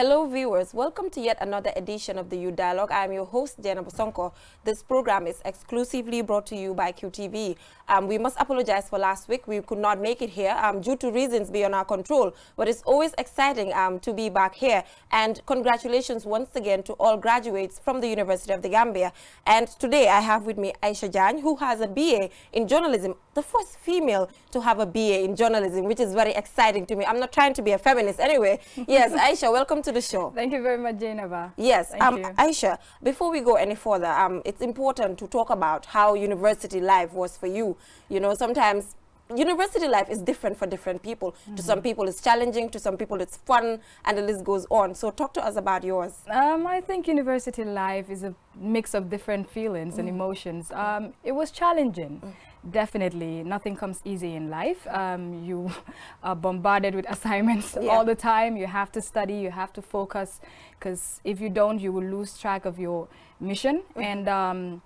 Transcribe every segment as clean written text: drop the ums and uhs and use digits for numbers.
Hello viewers, welcome to yet another edition of the Youth Dialogue. I am your host, Jana Bosonko. This program is exclusively brought to you by QTV. We must apologize for last week. We could not make it here due to reasons beyond our control, but it's always exciting to be back here. And congratulations once again to all graduates from the University of the Gambia. And today I have with me Aisha Jan, who has a BA in journalism, the first female to have a BA in journalism, which is very exciting to me. I'm not trying to be a feminist anyway. Yes, Aisha, welcome to the show. Thank you very much, Jainaba. Yes, Thank you. Aisha, before we go any further, it's important to talk about how university life was for you. You know, sometimes university life is different for different people. To some people it's challenging, to some people it's fun, and the list goes on. So talk to us about yours. I think university life is a mix of different feelings and emotions. It was challenging. Definitely, nothing comes easy in life. You are bombarded with assignments all the time. You have to study, you have to focus, because if you don't, you will lose track of your mission. And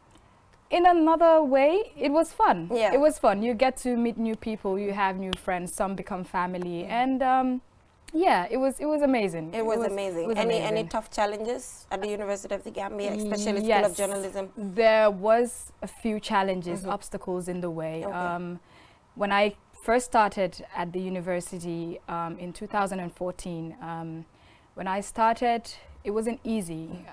in another way, it was fun. It was fun. You get to meet new people, you have new friends, some become family, and yeah, it was amazing. It was amazing. Any tough challenges at the University of the Gambia, especially School of Journalism? There was a few challenges, obstacles in the way. When I first started at the university in 2014, when I started, it wasn't easy.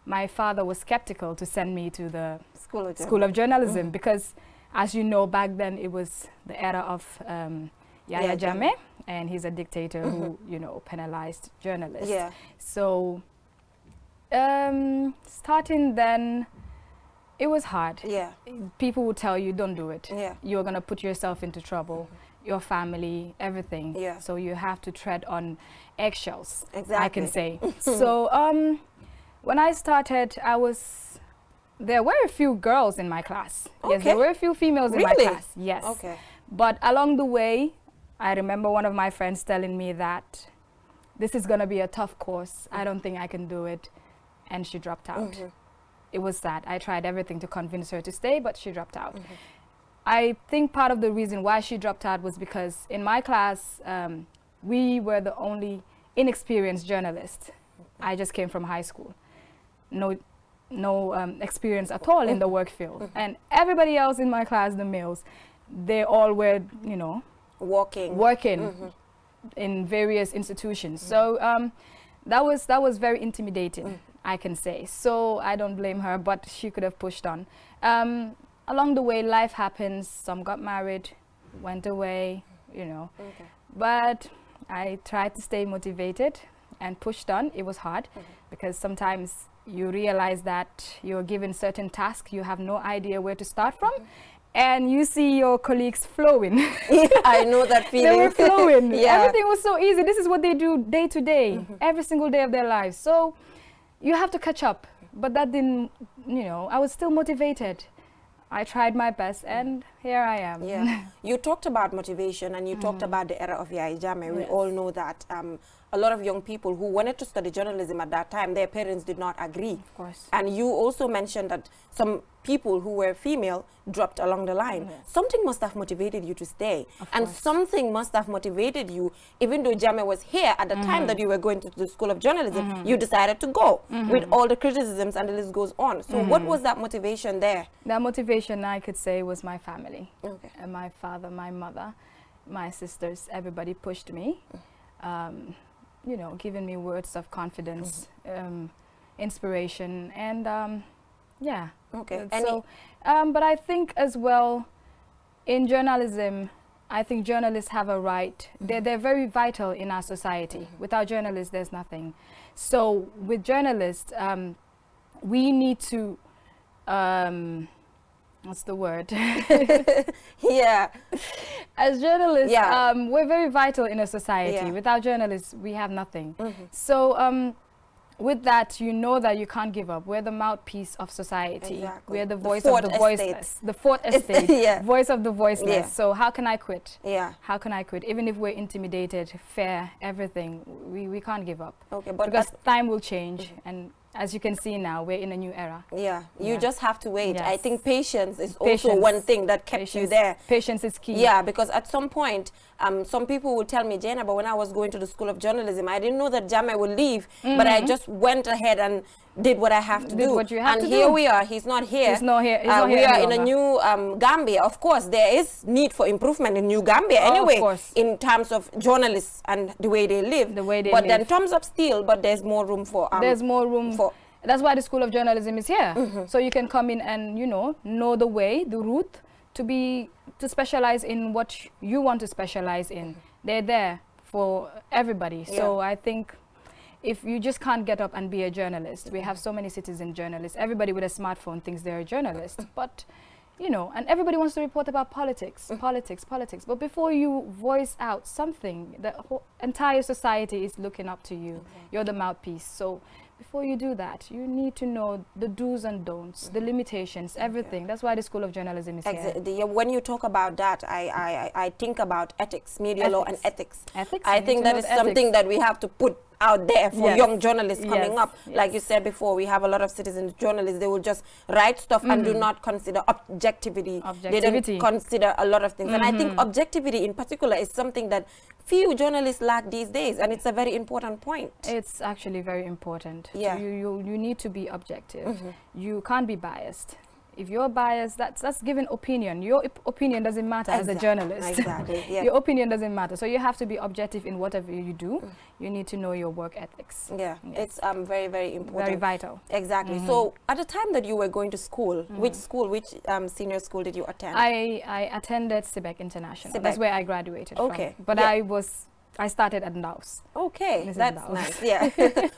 My father was skeptical to send me to the School of Journalism because, as you know, back then it was the era of Yahya Jammeh, and he's a dictator who, you know, penalized journalists. So starting then, it was hard. People would tell you, don't do it. You're going to put yourself into trouble, your family, everything. So you have to tread on eggshells, I can say. So when I started, there were a few girls in my class. Yes, there were a few females in my class. Yes. But along the way, I remember one of my friends telling me that this is going to be a tough course. I don't think I can do it. And she dropped out. It was sad. I tried everything to convince her to stay, but she dropped out. I think part of the reason why she dropped out was because in my class, we were the only inexperienced journalists. I just came from high school. No experience at all in the work field. And everybody else in my class, the males, they all were, you know, working in various institutions. So that was very intimidating, I can say. So I don't blame her, but she could have pushed on. Along the way, life happens. Some got married, went away, you know. But I tried to stay motivated and pushed on. It was hard because sometimes you realize that you're given certain tasks, you have no idea where to start from. And you see your colleagues flowing. I know that feeling. They were flowing. Everything was so easy. This is what they do day to day, every single day of their lives. So you have to catch up. But that didn't, you know, I was still motivated. I tried my best, and here I am. You talked about motivation, and you talked about the era of Yahya Jammeh. We all know that a lot of young people who wanted to study journalism at that time, their parents did not agree. Of course. And you also mentioned that some people who were female dropped along the line. Something must have motivated you to stay. And something must have motivated you, even though Jammeh was here at the time that you were going to the School of Journalism, you decided to go with all the criticisms, and the list goes on. So what was that motivation there? That motivation, I could say, was my family. My father, my mother, my sisters, everybody pushed me. You know, giving me words of confidence, inspiration, and yeah. So, but I think as well, in journalism, I think journalists have a right. They're very vital in our society. Without journalists, there's nothing. So with journalists, we need to, what's the word? As journalists, we're very vital in a society. Without journalists, we have nothing. So with that, you know that you can't give up. We're the mouthpiece of society. We're the voice of the voiceless. The fourth estate, voice of the voiceless. So how can I quit? How can I quit? Even if we're intimidated, fear, everything, we can't give up. Because time will change, and as you can see now, we're in a new era. Yeah, you just have to wait. Yes. I think patience is also one thing that kept you there. Patience is key. Yeah, because at some point, some people would tell me, Jana, but when I was going to the School of Journalism, I didn't know that Jammeh would leave, but I just went ahead and did what I have to do. What you have and here we are. He's not here. He's not here. We are in a new Gambia. Of course, there is need for improvement in New Gambia anyway, in terms of journalists and the way they live. But then thumbs up still, but there's more room for... there's more room for... That's why the School of Journalism is here. So you can come in and, you know the way, the route to specialize in what you want to specialize in. They're there for everybody. So I think if you just can't get up and be a journalist, we have so many citizen journalists. Everybody with a smartphone thinks they're a journalist, but and everybody wants to report about politics, politics. But before you voice out something, the whole entire society is looking up to you. You're the mouthpiece. So before you do that, you need to know the do's and don'ts, the limitations, everything. That's why the School of Journalism is here. When you talk about that, I think about ethics, media law and ethics. I think that is something that we have to put out there for young journalists coming up. Like you said before, we have a lot of citizen journalists. They will just write stuff and do not consider objectivity. They don't consider a lot of things. And I think objectivity in particular is something that few journalists lack these days, and it's a very important point. It's actually very important. Yeah. You need to be objective. You can't be biased. If you're biased, that's giving opinion. Your opinion doesn't matter as a journalist. Exactly. Yeah. Your opinion doesn't matter. So you have to be objective in whatever you do. You need to know your work ethics. Yeah, it's very, very important. Very vital. Exactly. So at the time that you were going to school, which senior school did you attend? I attended Sibek International. Sibek. That's where I graduated from. But I started at Ndaus. Okay, Mrs. that's Ndao. Nice. Yeah,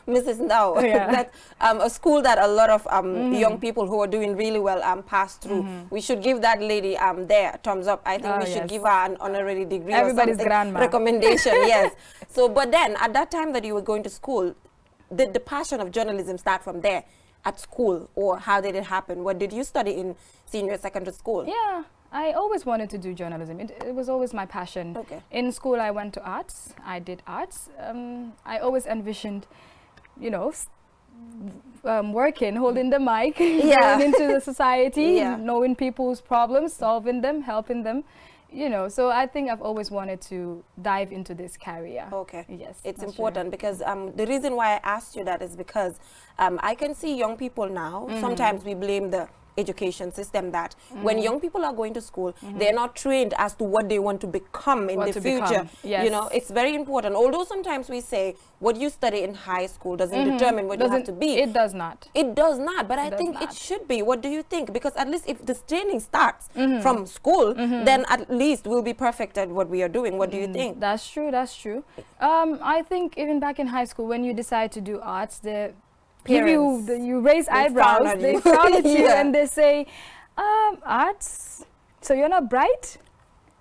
Mrs. Ndao. Yeah. That's a school that a lot of young people who are doing really well pass through. We should give that lady there a thumbs up. I think we should give her an honorary degree. Everybody's or grandma. Recommendation. Yes. So, but then at that time that you were going to school, did the passion of journalism start from there at school, or how did it happen? What did you study in senior secondary school? Yeah. I always wanted to do journalism. It was always my passion. In school, I went to arts. I did arts. I always envisioned, working, holding the mic, going into the society, knowing people's problems, solving them, helping them. So I think I've always wanted to dive into this career. Okay. Yes. It's important because the reason why I asked you that is because I can see young people now, sometimes we blame the education system that when young people are going to school, they're not trained as to what they want to become in the future. Yes. It's very important. Although sometimes we say what you study in high school doesn't determine what you have to be. It does not. It does not. But I think it should be. What do you think? Because at least if this training starts from school, then at least we'll be perfect at what we are doing. What do you think? That's true. That's true. I think even back in high school, when you decide to do arts, you raise eyebrows, they frown at you and they say, arts, so you're not bright?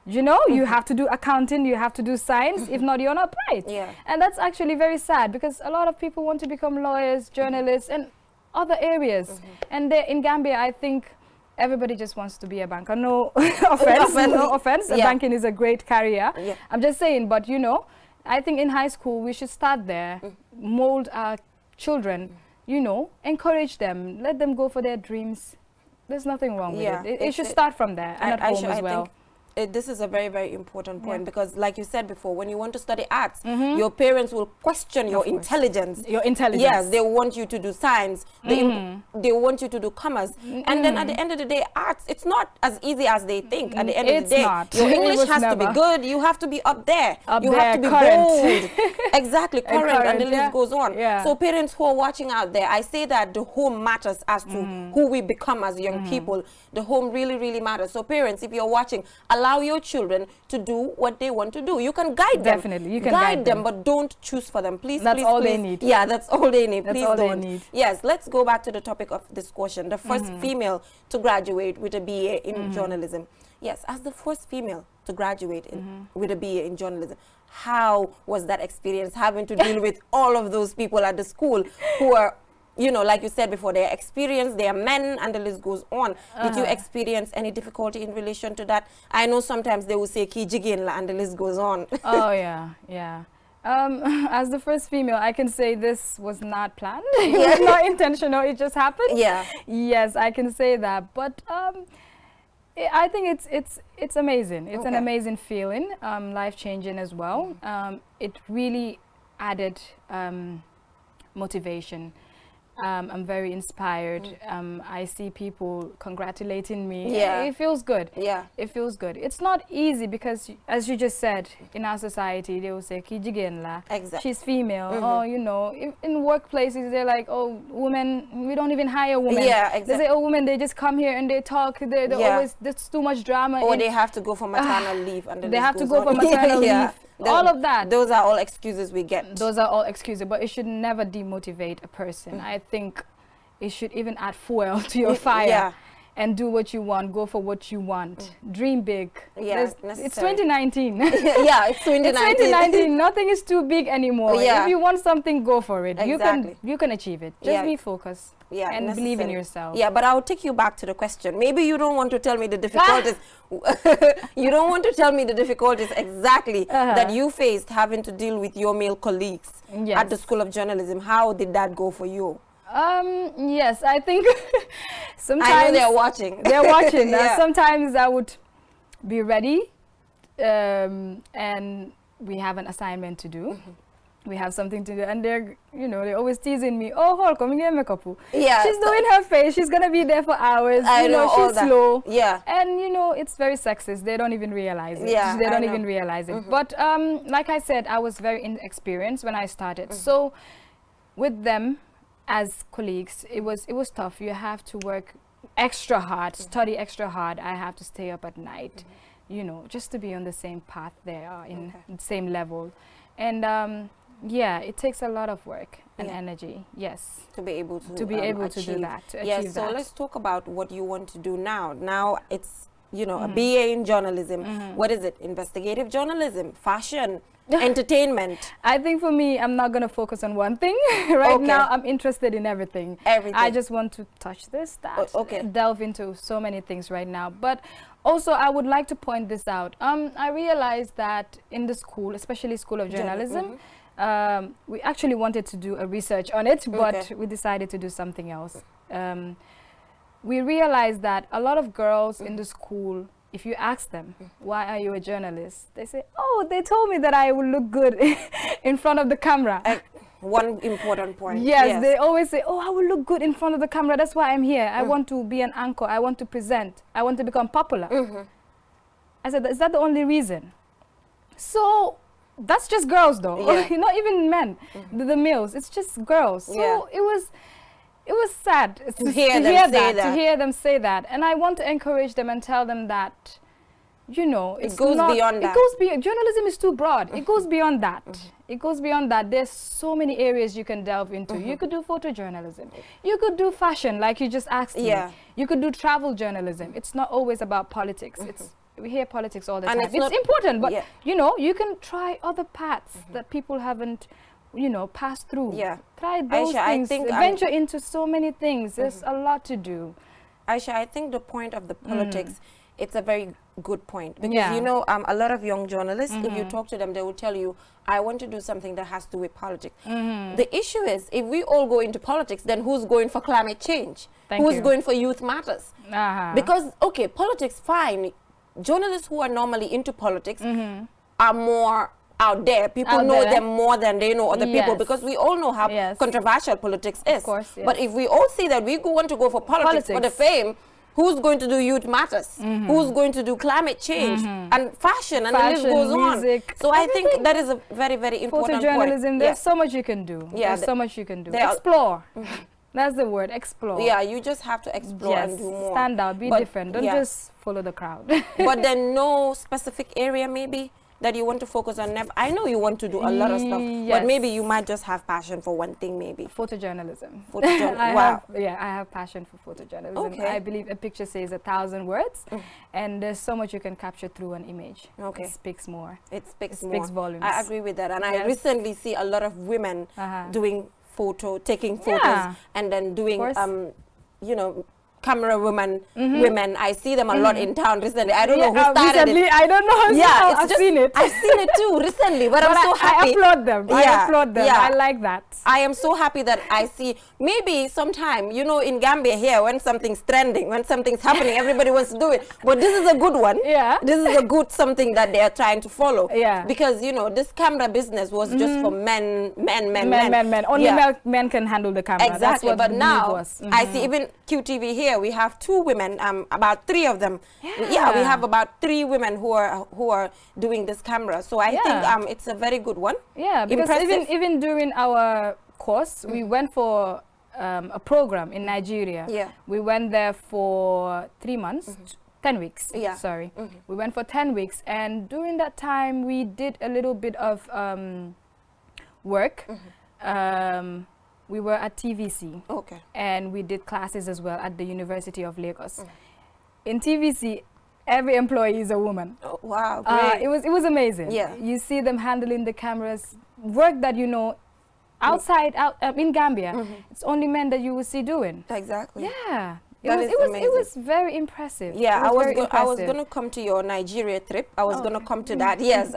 You have to do accounting, you have to do science, if not, you're not bright. And that's actually very sad because a lot of people want to become lawyers, journalists, and other areas. And in Gambia, I think everybody just wants to be a banker. No offense, no offense. Banking is a great career. I'm just saying, but I think in high school, we should start there, mold our children, encourage them, let them go for their dreams. There's nothing wrong with it. It should start from there and at home as well. This is a very, very important point because like you said before, when you want to study arts, your parents will question your intelligence. Your intelligence. Yes, they want you to do science. They want you to do commerce. And then at the end of the day, arts, it's not as easy as they think. At the end of the day, your English has to be good. You have to be up there. You have to be bold. Exactly, current, and the list goes on. So parents who are watching out there, I say that the home matters as to who we become as young people. The home really, really matters. So parents, if you're watching, allow your children to do what they want to do. You can guide them. Definitely, you can guide them, but don't choose for them. Please, that's please, all please. They need. Yeah, that's all they need. That's please all don't. They need. Yes, let's go back to the topic of discussion. The first female to graduate with a BA in journalism. Yes, as the first female to graduate with a BA in journalism, how was that experience having to deal with all of those people at the school who are, like you said before, they're experienced, they are men, and the list goes on. Did you experience any difficulty in relation to that? I know sometimes they will say, ki jigin la, and the list goes on. Oh, yeah, yeah. As the first female, I can say this was not planned. It was not intentional. It just happened. Yeah. Yes, I can say that. But I think it's amazing. It's an amazing feeling. Life-changing as well. It really added motivation. I'm very inspired. I see people congratulating me. Yeah. It feels good. Yeah. It feels good. It's not easy because, as you just said, in our society, they will say, exactly. She's female. Oh, you know, in workplaces, they're like, oh, women, we don't even hire women. Yeah, exactly. They say, oh, women, they just come here and they talk. They're always, there's too much drama. Or they have to go for maternal leave. And they have to go for maternal leave. All of that. Those are all excuses we get. Those are all excuses, but it should never demotivate a person. I think it should even add fuel to your fire and do what you want, go for what you want. Dream big. Yeah, it's 2019. Yeah, it's 2019. It's 2019. Nothing is too big anymore. Yeah. If you want something, go for it. Exactly. You can achieve it. Just be focused. Yeah, and believe in yourself. Yeah, but I'll take you back to the question. Maybe you don't want to tell me the difficulties. You don't want to tell me the difficulties exactly that you faced having to deal with your male colleagues at the School of Journalism. How did that go for you? Yes, I think sometimes I know they're watching. They're watching. Sometimes I would be ready, and we have an assignment to do. We have something to do, and they're, you know, they're always teasing me. Oh, hold, come get makeup. Yeah, she's doing her face. She's gonna be there for hours. I know she's slow. Yeah, and you know, it's very sexist. They don't even realize it. Yeah, they don't even realize it. But like I said, I was very inexperienced when I started. So with them as colleagues, it was tough. You have to work extra hard, study extra hard. I have to stay up at night, you know, just to be on the same path they are in the same level, and. Yeah, it takes a lot of work and energy, yes. To be able to do that, to achieve so that. Let's talk about what you want to do now. Now it's, you know, a BA in journalism. What is it? Investigative journalism, fashion, entertainment. I think for me, I'm not going to focus on one thing. Right now, I'm interested in everything. I just want to touch this, that, delve into so many things right now. But also, I would like to point this out. I realized that in the school, especially School of Journalism, we actually wanted to do a research on it, but we decided to do something else. We realized that a lot of girls in the school, if you ask them, why are you a journalist? They say, oh, they told me that I will look good in front of the camera. One important point. Yes, they always say, oh, I will look good in front of the camera. That's why I'm here. I want to be an anchor. I want to present. I want to become popular. I said, is that the only reason? So that's just girls, though. Not even men, the males. It's just girls. So it was sad to hear them say that. And I want to encourage them and tell them that, you know, it goes beyond that. It goes beyond. Journalism is too broad. It goes beyond that. It goes beyond that. There's so many areas you can delve into. You could do photojournalism. You could do fashion, like you just asked me. You could do travel journalism. It's not always about politics. We hear politics all the time. It's important, but you know, you can try other paths that people haven't, you know, passed through. Try those things. Venture into so many things. There's a lot to do. Aisha, I think the point of the politics, it's a very good point, because you know, a lot of young journalists, if you talk to them, they will tell you, I want to do something that has to do with politics. The issue is, if we all go into politics, then who's going for climate change? Who's going for youth matters? Because, okay, politics, fine. Journalists who are normally into politics are more out there. People know them more than they know other people, because we all know how controversial politics is. Of course, but if we all see that we want to go for politics for the fame, who's going to do youth matters? Who's going to do climate change and fashion, and the list goes music, on. So I think that is a very, very important photojournalism, point. There's so much you can do. There's so much you can do. Explore. That's the word, explore. Yeah, you just have to explore and do more. Stand out, be different. Don't just follow the crowd. But then no specific area maybe that you want to focus on? I know you want to do a lot of stuff, but maybe you might just have passion for one thing maybe. Photojournalism. Wow. I have passion for photojournalism. I believe a picture says 1,000 words, and there's so much you can capture through an image. It speaks more. It speaks volumes. I agree with that. And I recently see a lot of women doing taking photos and then doing, you know, camera women. I see them a lot in town recently. I don't know who started recently, it. I don't know. Yeah, I've seen it. I've seen it too recently, but I'm so happy. I applaud them. Yeah, I applaud them. Yeah. I like that. I am so happy that I see, maybe sometime, you know, in Gambia here, when something's trending, when something's happening, everybody wants to do it. But this is a good one. Yeah. This is a good something that they are trying to follow. Yeah. Because, you know, this camera business was just for men. Only men can handle the camera. Exactly. That's what but now, was. I see even QTV here, we have 2 women, about 3 of them. Yeah, we have about 3 women who are doing this camera. So I think it's a very good one. Yeah, because even during our course, we went for a program in Nigeria. Yeah. We went there for 3 months, 10 weeks. Yeah. Sorry. We went for 10 weeks, and during that time, we did a little bit of work. We were at TVC. Okay. And we did classes as well at the University of Lagos. In TVC, every employee is a woman. Oh, wow, great. It was amazing. Yeah. You see them handling the cameras, work that, you know, outside in Gambia, it's only men that you will see doing. Exactly. Yeah. It was very impressive. Yeah, I was going to come to your Nigeria trip. I was going to come to that. Yes,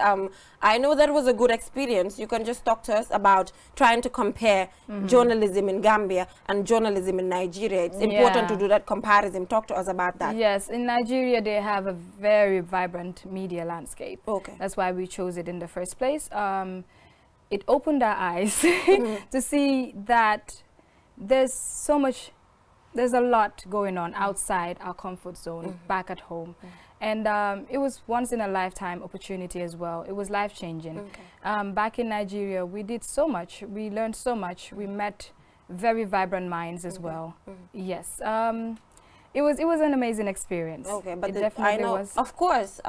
I know that was a good experience. You can just talk to us about trying to compare journalism in Gambia and journalism in Nigeria. It's important to do that comparison. Talk to us about that. Yes, in Nigeria they have a very vibrant media landscape. Okay. That's why we chose it in the first place. It opened our eyes to see that there's a lot going on outside our comfort zone, back at home. And it was once in a lifetime opportunity as well. It was life-changing. Okay. Back in Nigeria, we did so much. We learned so much. We met very vibrant minds as well. Yes. It was an amazing experience. Okay, but I know, of course,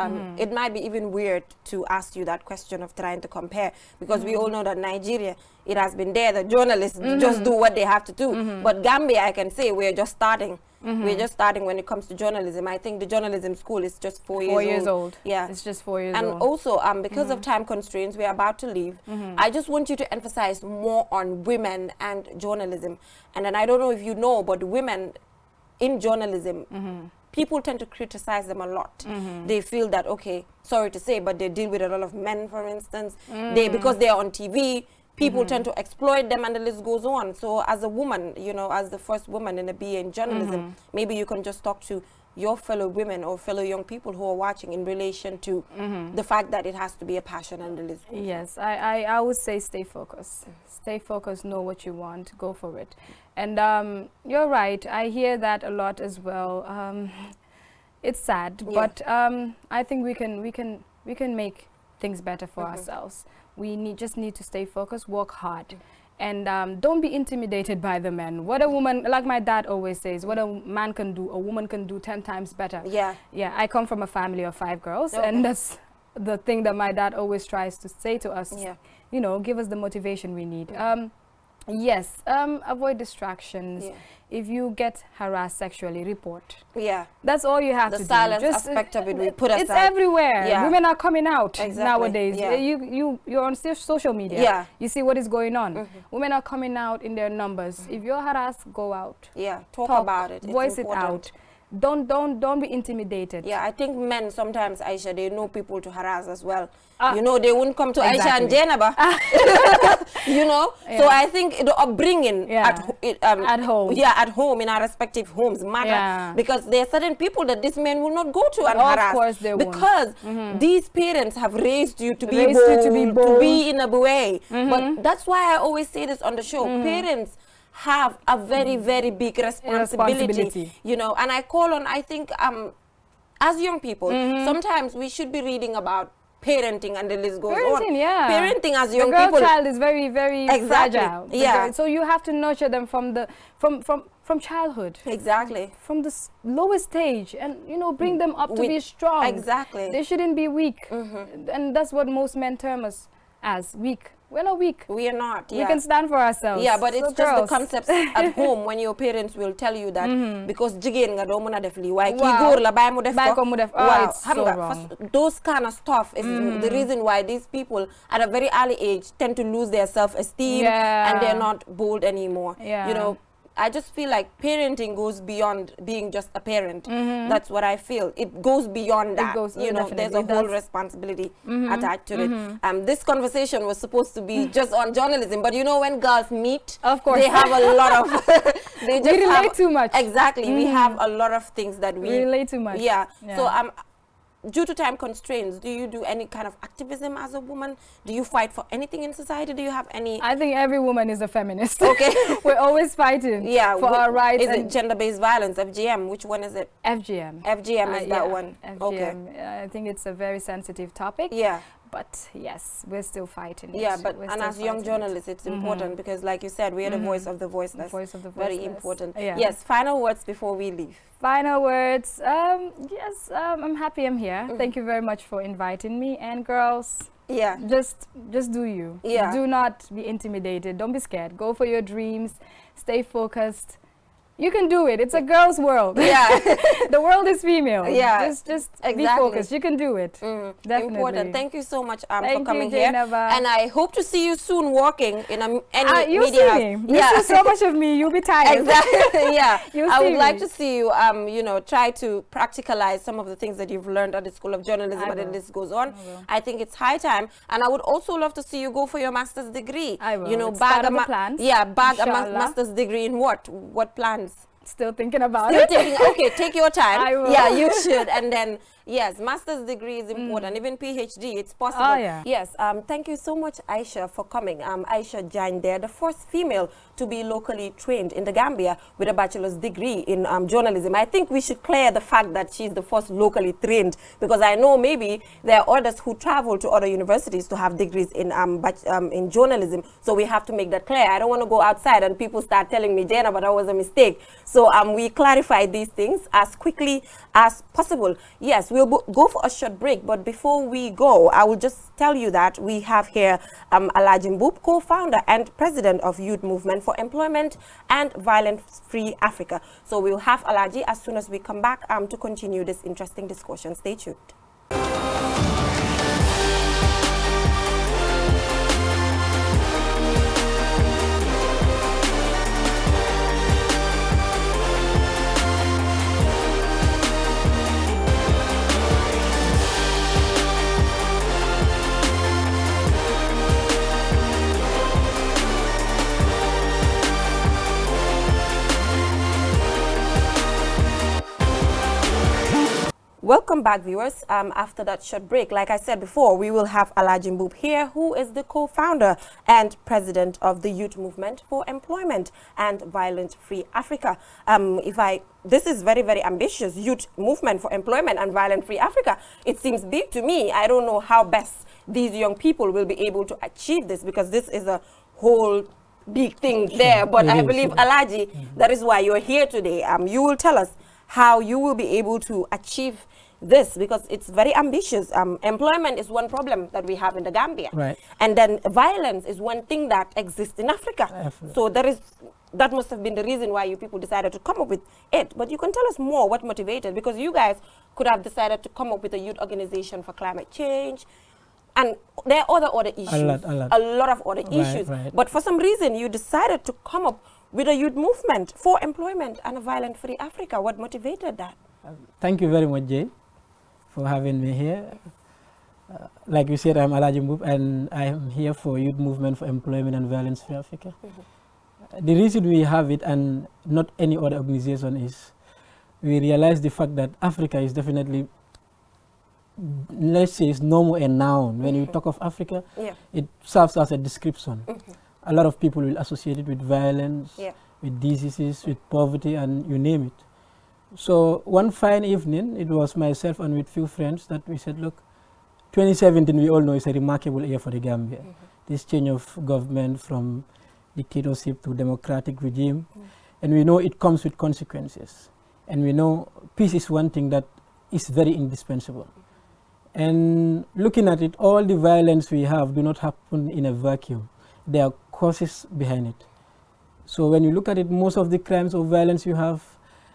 it might be even weird to ask you that question of trying to compare, because we all know that Nigeria, it has been there, the journalists just do what they have to do. But Gambia, I can say, we're just starting. We're just starting when it comes to journalism. I think the journalism school is just 4 years old. Yeah. It's just 4 years old. And also, because of time constraints, we're about to leave. I just want you to emphasize more on women and journalism. And then I don't know if you know, but women in journalism, people tend to criticize them a lot. They feel that, okay, sorry to say, but they deal with a lot of men, for instance. Because they're on TV, people tend to exploit them, and the list goes on. So as a woman, you know, as the first woman in a BA in journalism, maybe you can just talk to your fellow women or fellow young people who are watching in relation to the fact that it has to be a passion, and the list goes on. Yes, I would say stay focused. Stay focused, know what you want, go for it. And you're right, I hear that a lot as well. It's sad, but I think we can make things better for ourselves. We just need to stay focused, work hard, and don't be intimidated by the men. What a woman, like my dad always says, what a man can do, a woman can do 10 times better. Yeah. Yeah, I come from a family of 5 girls, and that's the thing that my dad always tries to say to us. Yeah. You know, give us the motivation we need. Yes, avoid distractions. Yeah. If you get harassed sexually, report. Yeah. That's all you have to do. The silence aspect of it, we put aside. It's everywhere. Yeah. Women are coming out nowadays. Yeah. You're on social media. Yeah. You see what is going on. Women are coming out in their numbers. If you're harassed, go out. Yeah. Talk about it. Voice it out. Don't be intimidated. Yeah, I think men sometimes, Aisha, they know people to harass as well. You know, they wouldn't come to Aisha and Jenaba. You know, so I think the upbringing at home, at home in our respective homes matter, because there are certain people that these men will not go to and harass. Of course they won't. Because these parents have raised you to be bold, to be in a way. But that's why I always say this on the show. Parents have a very, very big responsibility, you know, and I call on, I think, as young people, sometimes we should be reading about parenting, and the list goes on. Yeah. Parenting as young people. The girl child is very, very fragile. Yeah. So you have to nurture them from childhood. Exactly. From the lowest stage, and, you know, bring them up to be strong. Exactly. They shouldn't be weak. And that's what most men term us as, weak. We're not weak. We are not. We can stand for ourselves. Yeah, but it's just the concepts at home when your parents will tell you that because jigen nga do muna def li way ki goor la bay mu def ko. It's so wrong. Those kind of stuff is the reason why these people at a very early age tend to lose their self-esteem and they're not bold anymore. You know, I just feel like parenting goes beyond being just a parent. That's what I feel. It goes beyond that. You know, there's a whole responsibility attached to it. This conversation was supposed to be just on journalism, but you know, when girls meet, of course, they have a lot of they just relate too much. Exactly. We have a lot of things that we relate too much. Yeah. So due to time constraints, do you do any kind of activism as a woman? Do you fight for anything in society? Do you have any? I think every woman is a feminist. Okay. We're always fighting for our rights. Is it gender-based violence, FGM? Which one is it? FGM. FGM is that one. FGM. Okay. I think it's a very sensitive topic. Yeah. But yes, we're still fighting. Yeah, but as young journalists, it's important because, like you said, we are the voice of the voiceless. Voice of the voiceless. Very important. Yeah. Yes. Final words before we leave. Final words. Yes, I'm happy I'm here. Thank you very much for inviting me. And girls, just do you. Yeah. Do not be intimidated. Don't be scared. Go for your dreams. Stay focused. You can do it. It's a girl's world. Yeah. The world is female. Yeah. Just be focused. You can do it. Definitely. Important. Thank you so much for coming here. And I hope to see you soon walking in any media house. You see so much of me, you'll be tired. Exactly. Yeah. I would like to see you, you know, try to practicalize some of the things that you've learned at the School of Journalism, and then this goes on. I think it's high time. And I would also love to see you go for your master's degree. I will. You know, bag a master's degree in what? What plans? Still thinking about it. Okay, take your time. I will. Yeah, you should. And then, yes, master's degree is important. Even PhD, it's possible. Oh, yeah. Yes, thank you so much, Aisha, for coming. Aisha Jain there, the first female to be locally trained in the Gambia with a bachelor's degree in journalism. I think we should clear the fact that she's the first locally trained, because I know maybe there are others who travel to other universities to have degrees in journalism. So we have to make that clear. I don't want to go outside and people start telling me, Jana, but that was a mistake. So we clarify these things as quickly as possible. Yes, we'll go for a short break, but before we go, I will just tell you that we have here Alhaji Mboup, co-founder and president of Youth Movement for Employment and Violence-Free Africa. So we'll have Alhaji as soon as we come back to continue this interesting discussion. Stay tuned. Welcome back, viewers. After that short break, like I said before, we will have Alhaji Mboup here, who is the co-founder and president of the Youth Movement for Employment and Violence-Free Africa. This is very, very ambitious, Youth Movement for Employment and Violence-Free Africa. It seems big to me. I don't know how best these young people will be able to achieve this, because this is a whole big thing there. But I believe, Alhaji, that is why you're here today. You will tell us how you will be able to achieve this, because it's very ambitious. Employment is one problem that we have in the Gambia. Right. And then violence is one thing that exists in Africa. So that must have been the reason why you people decided to come up with it. But you can tell us more what motivated, because you guys could have decided to come up with a youth organization for climate change. And there are other issues. A lot of other issues. Right. But for some reason, you decided to come up with a youth movement for employment and a violence-free Africa. What motivated that? Thank you very much, Jay, for having me here. Like you said, I'm Alhaji Mboup, and I am here for Youth Movement for Employment and Violence-Free Africa. The reason we have it, and not any other organization, is we realize the fact that Africa is definitely, let's say, it's no more a noun. When you talk of Africa, it serves as a description. A lot of people will associate it with violence, with diseases, with poverty, and you name it. So one fine evening, it was myself and with few friends that we said, look, 2017 we all know is a remarkable year for the Gambia. This change of government from dictatorship to democratic regime, and we know it comes with consequences. And we know peace is one thing that is very indispensable. And looking at it, all the violence we have do not happen in a vacuum. There are causes behind it. So when you look at it, most of the crimes or violence you have,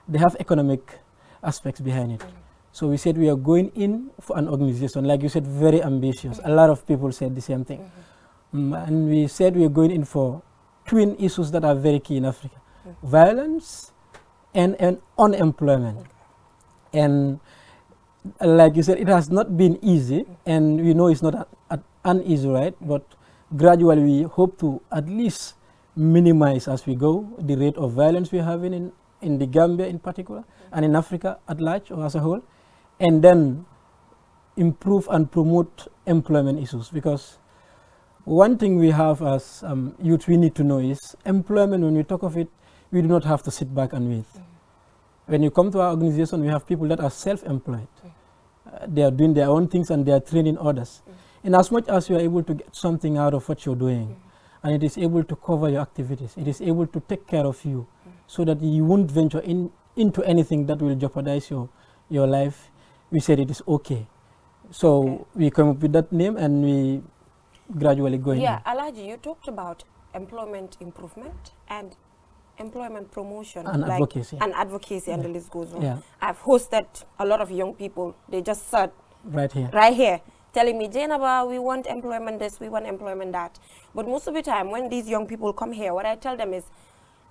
they have economic aspects behind it. So we said we are going in for an organization, like you said, very ambitious. A lot of people said the same thing. And we said we are going in for twin issues that are very key in Africa. violence and unemployment. And like you said, it has not been easy, and we know it's not uneasy, right? But gradually we hope to at least minimize as we go the rate of violence we're having in the Gambia in particular, and in Africa at large or as a whole, and then improve and promote employment issues. Because one thing we have as youth we need to know is employment. When we talk of it, we do not have to sit back and wait. When you come to our organization, we have people that are self-employed. They are doing their own things and they are training others. In as much as you are able to get something out of what you're doing, and it is able to cover your activities, it is able to take care of you, so that you won't venture into anything that will jeopardize your life, we said it is okay. So we come up with that name and we gradually go in. Yeah, Alhaji, you talked about employment improvement and employment promotion and advocacy, and the list goes on. I've hosted a lot of young people. They just sat right here telling me, Jainaba, we want employment this, we want employment that. But most of the time when these young people come here, what I tell them is,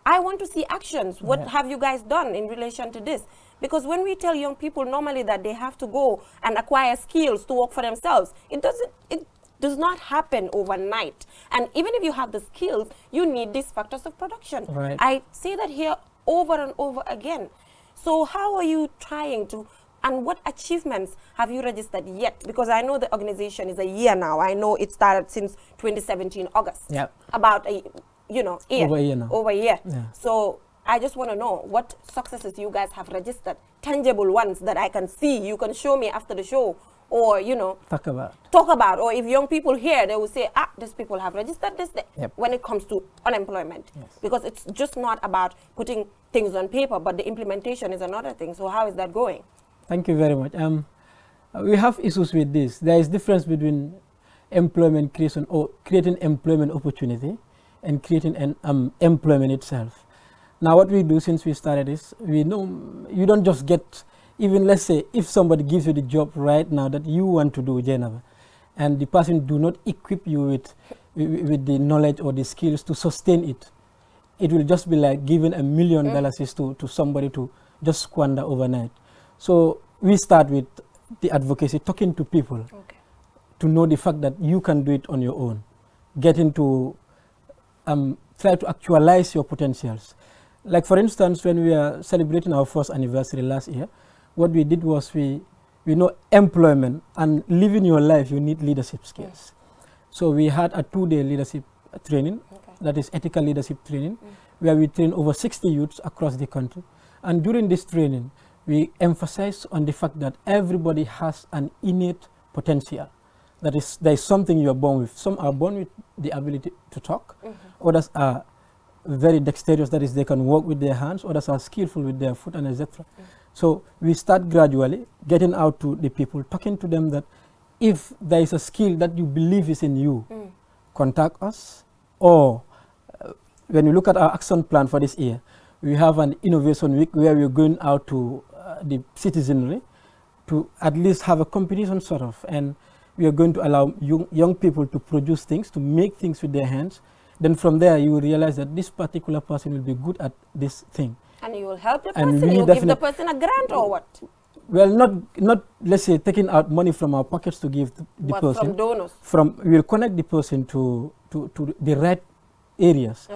I want to see actions. What have you guys done in relation to this? Because when we tell young people normally that they have to go and acquire skills to work for themselves, it does not happen overnight. And even if you have the skills, you need these factors of production. Right. I say that here over and over again. So how are you trying to, and what achievements have you registered yet? Because I know the organization is a year now. I know it started since 2017 August. Yeah. About a year. Over a year now. Over a year. Yeah. So I just want to know what successes you guys have registered, tangible ones that I can see. You can show me after the show, or talk about, or if young people here, they will say, these people have registered this when it comes to unemployment. Because it's just not about putting things on paper, but the implementation is another thing. So how is that going? Thank you very much. We have issues with this. There is difference between employment creation or creating employment opportunity and creating an employment itself. Now what we do since we started is, we know you don't just get, even let's say if somebody gives you the job right now that you want to do, Jainaba, and the person do not equip you with the knowledge or the skills to sustain it, it will just be like giving $1 million to somebody to just squander overnight. So we start with the advocacy, talking to people to know the fact that you can do it on your own, getting to try to actualize your potentials. Like for instance, when we are celebrating our first anniversary last year, what we did was we know employment and living your life, you need leadership skills. So we had a 2-day leadership training, that is ethical leadership training, where we train over 60 youths across the country. And during this training, we emphasize on the fact that everybody has an innate potential. That is, there is something you are born with. Some are born with the ability to talk, others are very dexterous, that is, they can work with their hands, others are skillful with their foot, and etc. So we start gradually getting out to the people, talking to them that if there is a skill that you believe is in you, contact us. Or when you look at our action plan for this year, we have an innovation week where we're going out to the citizenry to at least have a competition sort of, and we are going to allow young people to produce things, to make things with their hands. Then from there you will realize that this particular person will be good at this thing. And you will help the person, you will give the person a grant or what? Well, not let's say taking out money from our pockets to give the person. From donors? We will connect the person to the right areas.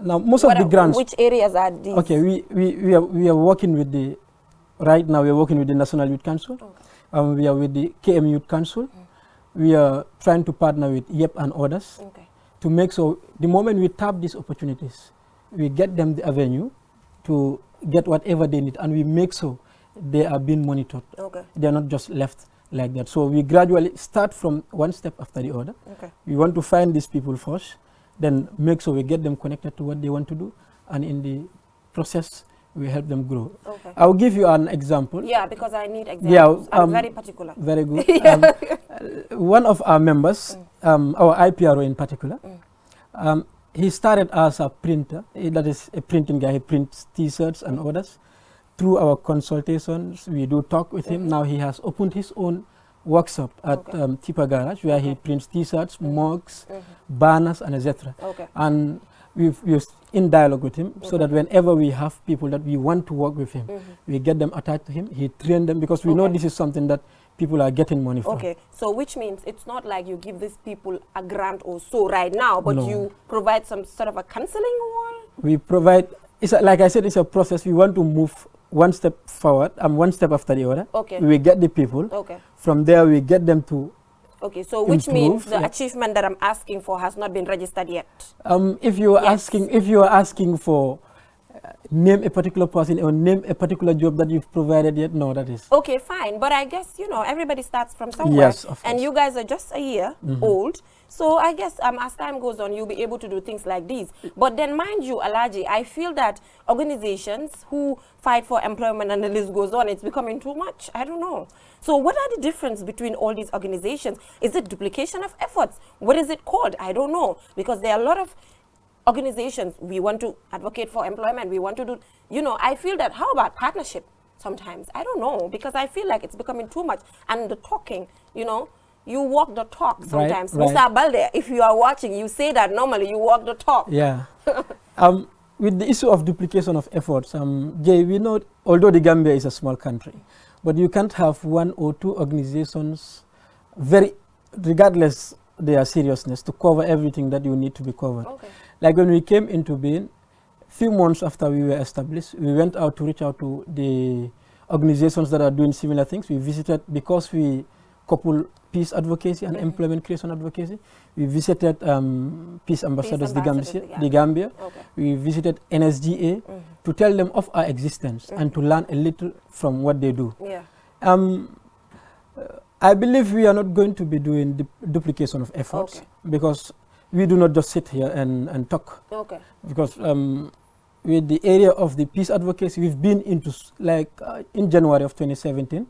Now most of the grants. Which areas are these? We are working with right now we are working with the National Youth Council. We are with the KM Youth Council. We are trying to partner with YEP and others to make so the moment we tap these opportunities, we get them the avenue to get whatever they need, and we make so they are being monitored. They are not just left like that. So we gradually start from one step after the other. We want to find these people first, then make sure we get them connected to what they want to do, and in the process we help them grow. I'll give you an example. Yeah, because I need examples. I'm very particular. Very good. One of our members, our IPRO in particular, he started as a printer. That is a printing guy. He prints T-shirts and others. Through our consultations, we do talk with him. Now he has opened his own workshop at Tipa Garage, where he prints T-shirts, mugs, banners, and etc. And we've in dialogue with him, so that whenever we have people that we want to work with him, we get them attached to him, he train them, because we know this is something that people are getting money from. Okay, so which means it's not like you give these people a grant or so right now, but you provide some sort of a counseling or? We provide, like I said, it's a process. We want to move one step forward and one step after the other. Okay. We get the people. Okay. From there, we get them to so which means the achievement that I'm asking for has not been registered yet? If you are asking for name a particular person or name a particular job that you've provided yet, no, that is. Okay, fine. But I guess, you know, everybody starts from somewhere. Yes, of course. And you guys are just a year old. So I guess as time goes on, you'll be able to do things like these. But then mind you, Alhaji, I feel that organizations who fight for employment and the list goes on, it's becoming too much. I don't know. So what are the difference between all these organizations? Is it duplication of efforts? What is it called? I don't know. Because there are a lot of organizations, we want to advocate for employment, we want to do, you know, I feel that, how about partnership sometimes? I don't know, because I feel like it's becoming too much. And the talking, you know, you walk the talk sometimes. Right. Mr. Balde, if you are watching, you say that normally, you walk the talk. Yeah. With the issue of duplication of efforts, Jay, we know, although the Gambia is a small country, but you can't have one or two organizations, regardless their seriousness, to cover everything that you need to be covered. Okay. Like when we came into being, few months after we were established, we went out to reach out to the organizations that are doing similar things. We visited, because we couple peace advocacy and employment creation advocacy, we visited Peace Ambassadors, the Gambia. Okay. We visited NSGA to tell them of our existence and to learn a little from what they do. Yeah. I believe we are not going to be doing duplication of efforts, because we do not just sit here and talk. Okay. Because with the area of the peace advocacy, we've been into, like in January of 2017,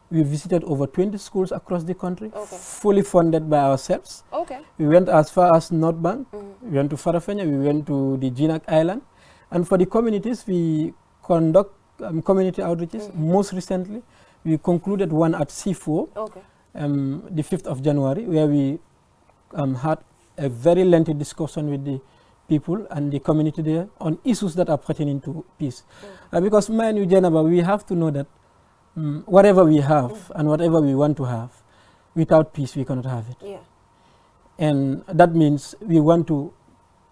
we visited over 20 schools across the country, fully funded by ourselves. Okay. We went as far as North Bank, we went to Farafenya, we went to the Jinak Island. And for the communities, we conduct community outreaches. Most recently, we concluded one at C4, the 5th of January, where we had a very lengthy discussion with the people and the community there on issues that are pertaining to peace. Because, mind you, Jenaba, we have to know that whatever we have and whatever we want to have, without peace, we cannot have it. Yeah. And that means we want to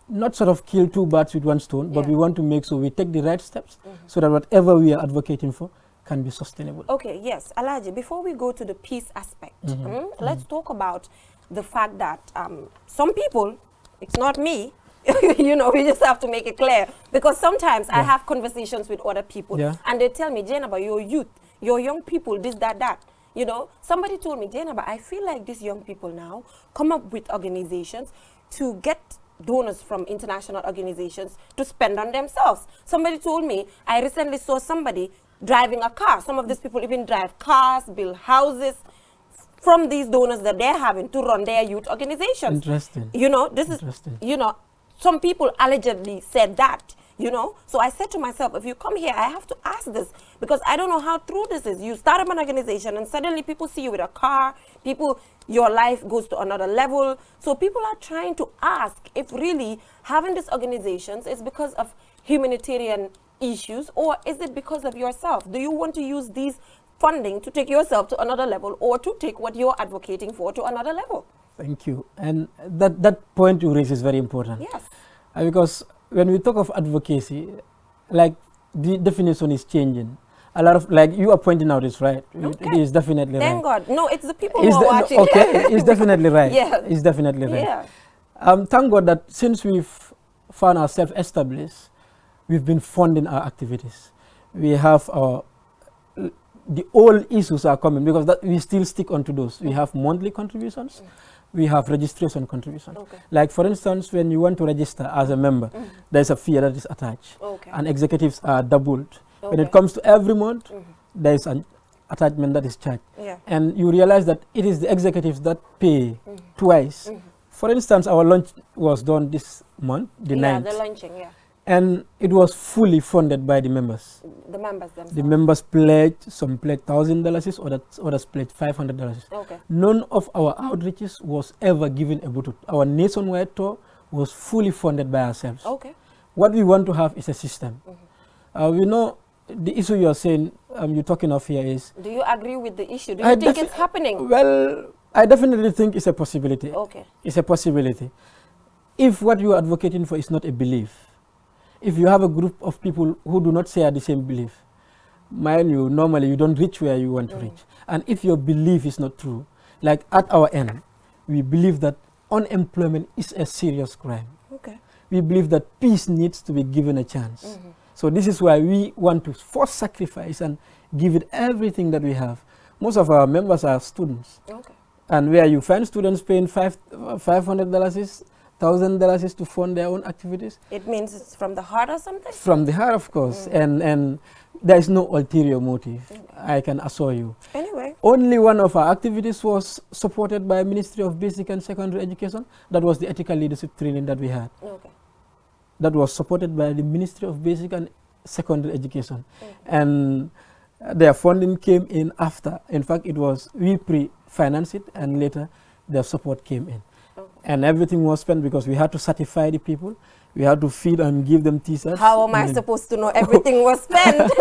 not sort of kill two birds with one stone, but we want to make sure we take the right steps so that whatever we are advocating for can be sustainable. Okay, yes. Alhaji, before we go to the peace aspect, let's talk about the fact that some people, it's not me, you know, we just have to make it clear. Because sometimes I have conversations with other people and they tell me, Jenaba, your youth, your young people, this, that. You know, somebody told me, Jenaba, I feel like these young people now come up with organizations to get donors from international organizations to spend on themselves. Somebody told me, I recently saw somebody driving a car. Some of these people even drive cars, build houses from these donors that they're having to run their youth organizations. Interesting. You know, this is, you know, some people allegedly said that, you know. So I said to myself, if you come here, I have to ask this, because I don't know how true this is. You start up an organization and suddenly people see you with a car, your life goes to another level. So people are trying to ask if really having these organizations is because of humanitarian issues, or is it because of yourself? Do you want to use these funding to take yourself to another level, or to take what you're advocating for to another level? Thank you. And that point you raise is very important. Yes. Because when we talk of advocacy, like the definition is changing. A lot of, like you are pointing out, is right. Okay. It is definitely Thank right. God. No, it's the people who are watching. Okay, it's definitely right. Yeah. It's definitely right. Yeah. Thank God that since we've found ourselves established, we've been funding our activities. We have the old issues are coming, because we still stick onto those. We have monthly contributions. We have registration contributions. Like, for instance, when you want to register as a member, there's a fee that is attached. And executives are doubled. When it comes to every month, there's an attachment that is charged. And you realize that it is the executives that pay twice. For instance, our launch was done this month, the 9th. The launching, And it was fully funded by the members. The members themselves. The members pledged, some pledged $1,000, others pledged $500. None of our outreaches was ever given a butut. Our nationwide tour was fully funded by ourselves. What we want to have is a system. We know the issue you're saying, you're talking of here is... Do you agree with the issue? Do you think it's happening? Well, I definitely think it's a possibility. Okay. It's a possibility. If what you are advocating for is not a belief, if you have a group of people who do not share the same belief, mind you, normally you don't reach where you want to reach. And if your belief is not true, like at our end, we believe that unemployment is a serious crime. Okay. We believe that peace needs to be given a chance. So this is why we want to force sacrifice and give it everything that we have. Most of our members are students. Okay. And where you find students paying $500, $1,000 to fund their own activities. It means it's from the heart or something? From the heart, of course. And there is no ulterior motive, I can assure you. Anyway. Only one of our activities was supported by Ministry of Basic and Secondary Education. That was the ethical leadership training that we had. Okay. That was supported by the Ministry of Basic and Secondary Education. And their funding came in after. In fact, it was, we pre-financed it, and later their support came in. And everything was spent because we had to certify the people. We had to feed and give them T-shirts. How am I supposed to know everything was spent?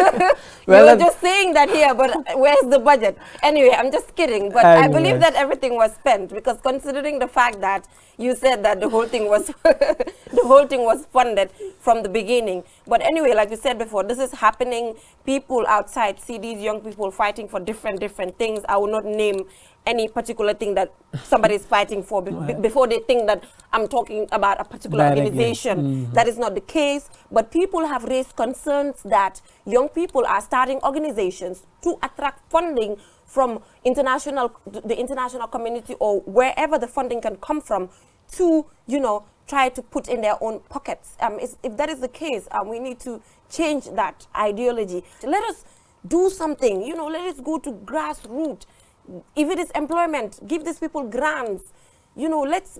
Well, you're just saying that here, but where's the budget? Anyway, I'm just kidding. But I believe that everything was spent, because considering the fact that you said that the whole thing was the whole thing was funded from the beginning. But anyway, like you said before, this is happening. People outside see these young people fighting for different things. I will not name any particular thing that somebody is fighting for before they think that I'm talking about a particular organization. That is not the case. But people have raised concerns that young people are starting organizations to attract funding from the international community, or wherever the funding can come from, to, you know, try to put in their own pockets. If that is the case, we need to change that ideology. Let us do something, you know, let us go to grassroots. If it is employment, give these people grants. You know, let's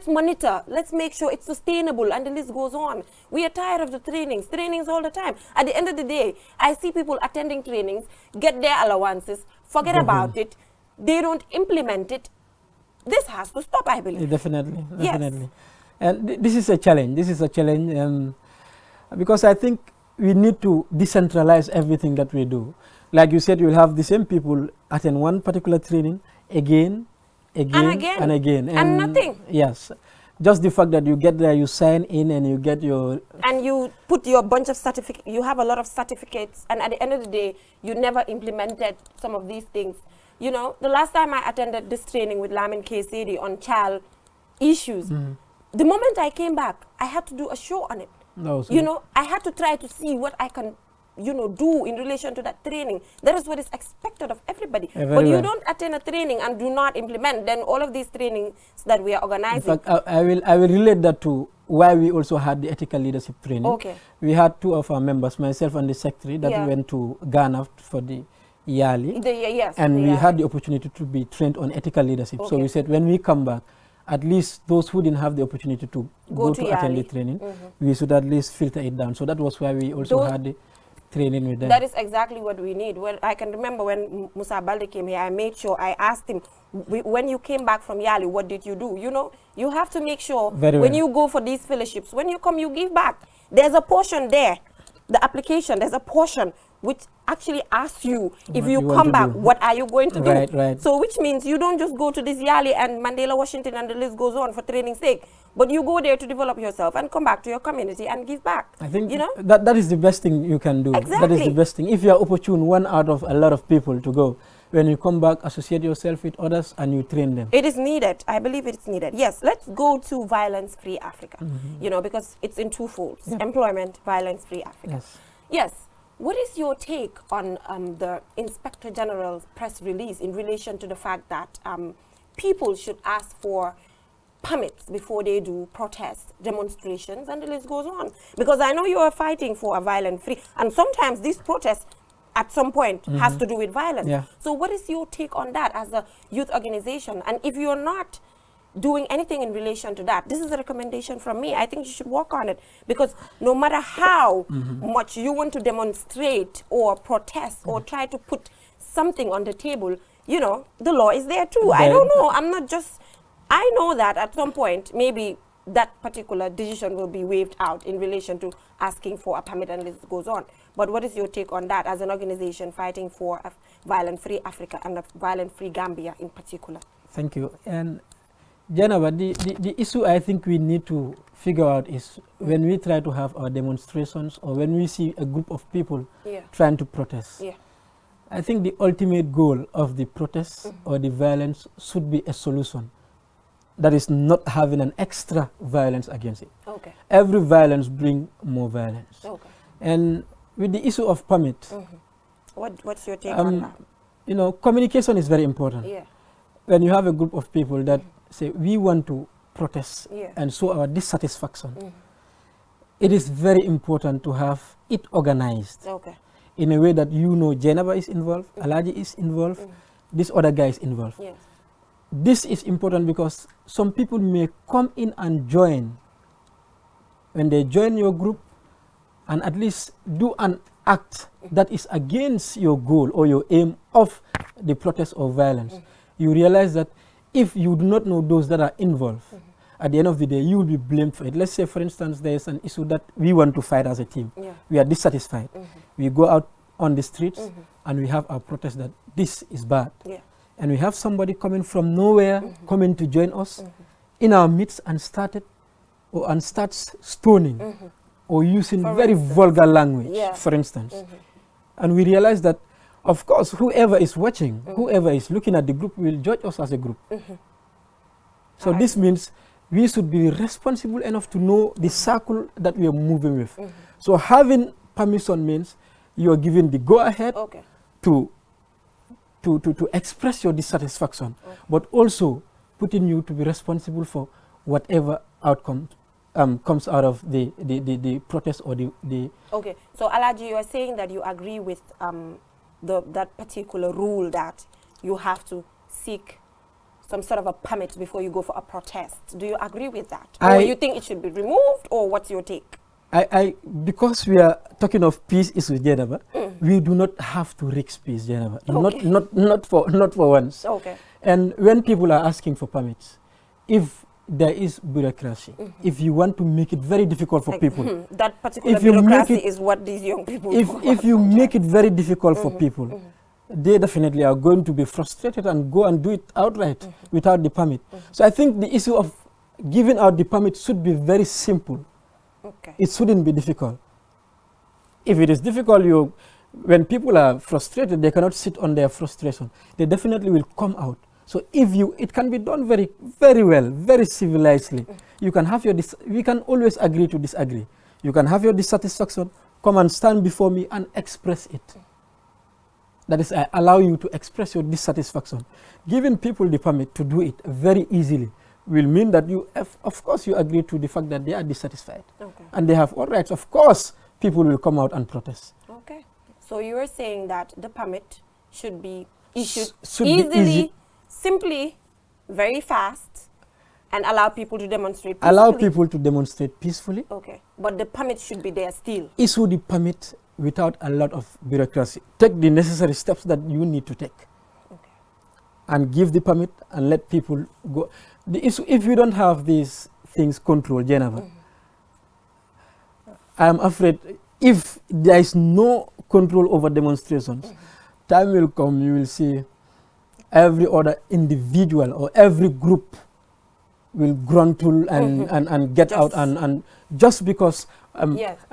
monitor, let's make sure it's sustainable, and the list goes on. We are tired of the trainings all the time. At the end of the day, I see people attending trainings, get their allowances, forget about it, they don't implement it. This has to stop, I believe. Definitely. Yes. And this is a challenge, because I think we need to decentralize everything that we do. Like you said, you'll have the same people attend one particular training again, and again. And nothing. Yes. Just the fact that you get there, you sign in, and you get your... And you put your bunch of certificates, you have a lot of certificates, and at the end of the day, you never implemented some of these things. You know, the last time I attended this training with Lamin K-Sedi on child issues, the moment I came back, I had to do a show on it. You know, I had to try to see what I can, you know, do in relation to that training. That is what is expected of everybody. But you don't attend a training and do not implement, then all of these trainings that we are organizing. In fact, I will relate that to why we also had the ethical leadership training. Okay. We had two of our members, myself and the secretary, that went to Ghana for the Yali. And we had the opportunity to be trained on ethical leadership. So we said, when we come back, at least those who didn't have the opportunity to go to attend the training, we should at least filter it down. So that was why we also had the training with them. That is exactly what we need. Well, I can remember when Musa Balde came here, I made sure I asked him, when you came back from Yali, what did you do? You know, you have to make sure when you go for these fellowships, when you come, you give back. There's a portion there, the application, there's a portion which actually asks you, if you come back, what are you going to do? Right. So which means you don't just go to this Yali and Mandela, Washington, and the list goes on for training's sake, but you go there to develop yourself and come back to your community and give back. I think, you know, that is the best thing you can do. Exactly. That is the best thing. If you are opportune, one out of a lot of people to go, when you come back, associate yourself with others and you train them. It is needed. I believe it's needed. Yes, let's go to violence-free Africa, you know, because it's in two folds, employment, violence-free Africa. Yes. What is your take on the Inspector General's press release in relation to the fact that people should ask for permits before they do protests, demonstrations, and the list goes on? Because I know you are fighting for a violent-free, and sometimes these protests at some point has to do with violence. So what is your take on that as a youth organization? And if you're not doing anything in relation to that, this is a recommendation from me. I think you should work on it, because no matter how much you want to demonstrate or protest or try to put something on the table, you know, the law is there too. I don't know. I'm not just, I know that at some point, maybe that particular decision will be waived out in relation to asking for a permit, and this goes on. But what is your take on that as an organization fighting for a violent-free Africa and a violent-free Gambia in particular? Thank you. And Janaba, the issue I think we need to figure out is when we try to have our demonstrations or when we see a group of people trying to protest. I think the ultimate goal of the protest or the violence should be a solution. That is not having an extra violence against it. Every violence brings more violence. And with the issue of permit, what's your take on that? You know, communication is very important. When you have a group of people that say, we want to protest and show our dissatisfaction, it is very important to have it organized in a way that you know Jenaba is involved, Alaji is involved, this other guy is involved. This is important because some people may come in and join. When they join your group and at least do an act that is against your goal or your aim of the protest or violence, you realize that if you do not know those that are involved, at the end of the day, you will be blamed for it. Let's say, for instance, there is an issue that we want to fight as a team. We are dissatisfied. We go out on the streets and we have our protest that this is bad. And we have somebody coming from nowhere, coming to join us in our midst and starts stoning or using very vulgar language, for instance. And we realize that, of course, whoever is watching, whoever is looking at the group will judge us as a group. So this means we should be responsible enough to know the circle that we are moving with. So having permission means you are given the go-ahead to express your dissatisfaction, but also putting you to be responsible for whatever outcome comes out of the protest or the. Okay, so Alaji, you are saying that you agree with that particular rule that you have to seek some sort of a permit before you go for a protest. Do you agree with that? Or you think it should be removed, or what's your take? Because we are talking of peace issues, Jenaba, we do not have to risk peace, Jenaba. Not for once. And when people are asking for permits, if there is bureaucracy, if you want to make it very difficult for people, that particular bureaucracy is what these young people. If you make it very difficult for people, they definitely are going to be frustrated and go and do it outright without the permit. So I think the issue of giving out the permit should be very simple. It shouldn't be difficult. If it is difficult, when people are frustrated, they cannot sit on their frustration. They definitely will come out. So it can be done very, very well, very civilizedly. You can have we can always agree to disagree. You can have your dissatisfaction, come and stand before me and express it. That is, I allow you to express your dissatisfaction. Giving people the permit to do it very easily will mean that of course, you agree to the fact that they are dissatisfied. And they have all rights. Of course, people will come out and protest. So you are saying that the permit should be issued easily, simply, very fast, and allow people to demonstrate peacefully? Allow people to demonstrate peacefully. But the permit should be there still? Issue the permit without a lot of bureaucracy. Take the necessary steps that you need to take. And give the permit and let people go. The issue, if you don't have these things controlled, Jennifer, I am afraid if there is no control over demonstrations, time will come, you will see every other individual or every group will gruntle and get out and just because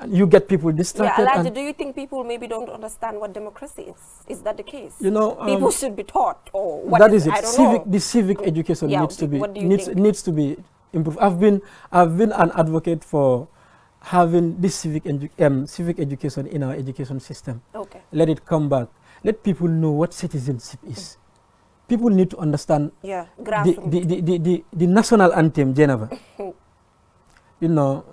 you get people distracted. Elijah, do you think people maybe don't understand what democracy is? Is that the case? You know, people should be taught, or what? That is it. The civic education needs to be improved. I've been an advocate for having this civic education in our education system. Let it come back. Let people know what citizenship is. People need to understand the national anthem, Geneva. You know,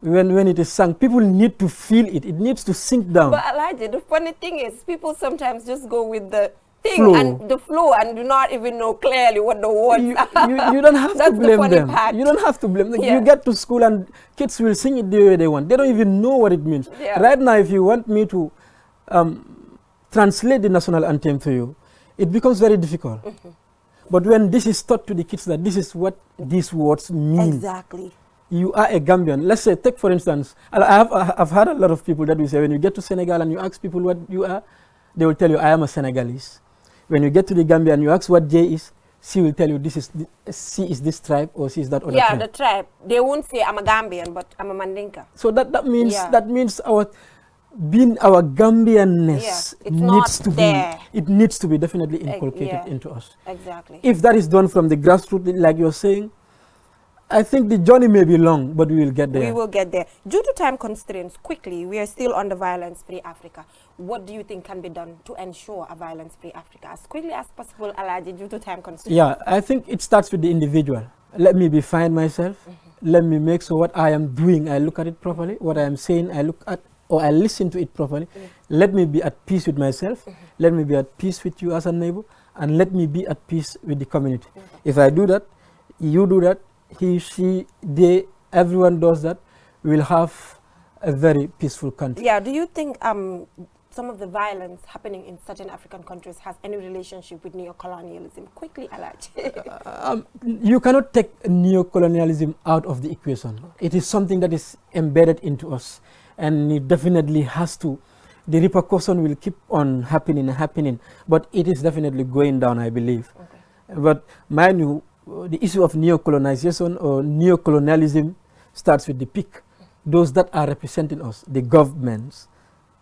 when it is sung, people need to feel it. It needs to sink down. But Elijah, the funny thing is, people sometimes just go with the thing and the flow and do not even know clearly what the words are. You don't have to blame them. You don't have to blame them. You get to school and kids will sing it the way they want. They don't even know what it means. Right now, if you want me to translate the national anthem to you, it becomes very difficult. But when this is taught to the kids that this is what these words mean, you are a Gambian, let's say, take for instance, I've had a lot of people that will say, when you get to Senegal and you ask people what you are, they will tell you, I am a Senegalese. When you get to the Gambia and you ask what J is, C will tell you C is this tribe or C is that other tribe. Yeah, the tribe. They won't say I'm a Gambian, but I'm a Mandinka. So that means our Gambianness needs to be definitely inculcated into us. Exactly. If that is done from the grassroots, like you're saying, I think the journey may be long, but we will get there. We will get there. Due to time constraints, quickly, we are still on the violence-free Africa. What do you think can be done to ensure a violence-free Africa? As quickly as possible, Alaji, due to time constraints. Yeah, I think it starts with the individual. Let me define myself. Let me make sure what I am doing, I look at it properly. What I am saying, I look at or I listen to it properly. Let me be at peace with myself. Let me be at peace with you as a neighbor. And let me be at peace with the community. If I do that, you do that, he, she, they, everyone does that, we'll have a very peaceful country. Yeah, do you think some of the violence happening in certain African countries has any relationship with neocolonialism? Quickly, Alaji. You cannot take neocolonialism out of the equation. It is something that is embedded into us, and it definitely has to. The repercussion will keep on happening, but it is definitely going down, I believe. But mind you, the issue of neocolonization or neocolonialism starts with the peak. Those that are representing us, the governments,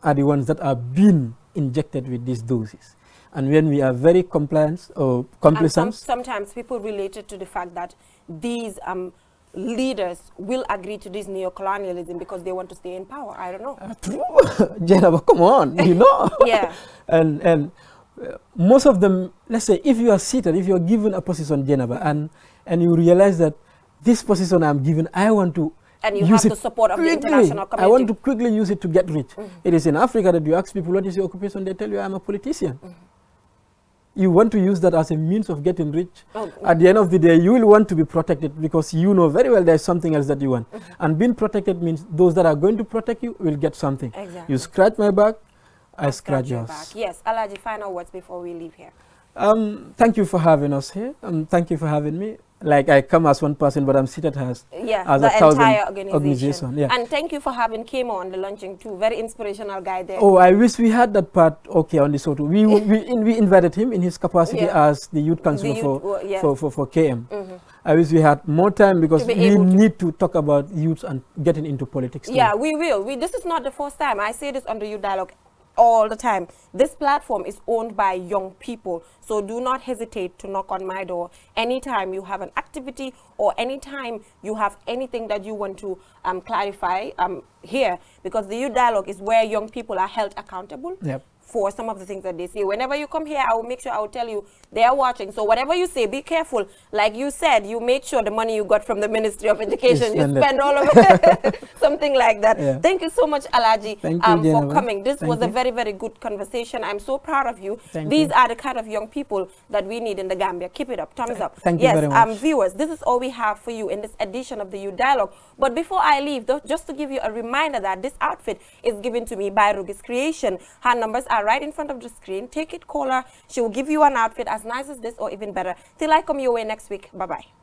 are the ones that are being injected with these doses. And when we are very compliant or complacent, sometimes people relate it to the fact that these leaders will agree to this neocolonialism because they want to stay in power. I don't know. True. Jennifer, come on, you know. Yeah. And most of them, let's say, if you are seated, if you are given a position, Jennifer, and you realize that this position I'm given, I want to and you have the support of the international community. I want to quickly use it to get rich. It is in Africa that you ask people, what is your occupation? They tell you, I'm a politician. You want to use that as a means of getting rich. At the end of the day, you will want to be protected because you know very well there's something else that you want. And being protected means those that are going to protect you will get something. Exactly. You scratch my back, I scratch yours. Yes, Alaji, final words before we leave here. Thank you for having us here. Thank you for having me. Like, I come as one person, but I'm seated as the 1,000 entire organization. Yeah. And thank you for having Kemo on the launching too. Very inspirational guy there. Oh, I wish we had that part on the Soto. We invited him in his capacity as the youth councillor for KM. I wish we had more time because we need to talk about youth and getting into politics too. Yeah, we will. This is not the first time. I say this on the Youth Dialogue all the time. This platform is owned by young people, so do not hesitate to knock on my door anytime you have an activity or anytime you have anything that you want to clarify here, because the Youth Dialogue is where young people are held accountable for some of the things that they say. Whenever you come here, I will make sure I will tell you they are watching. So whatever you say, be careful. Like you said, you made sure the money you got from the Ministry of Education, you spend all of it. Something like that. Yeah. Thank you so much, Alaji, for coming. This was a very, very good conversation. I'm so proud of you. These are the kind of young people that we need in the Gambia. Keep it up. Thumbs up. Thank you very much. Viewers, this is all we have for you in this edition of the Youth Dialogue. But before I leave, just to give you a reminder that this outfit is given to me by Ruby's Creation. Her numbers are right in front of the screen. Take it, call her. She will give you an outfit as nice as this or even better. Till I come your way next week. Bye-bye.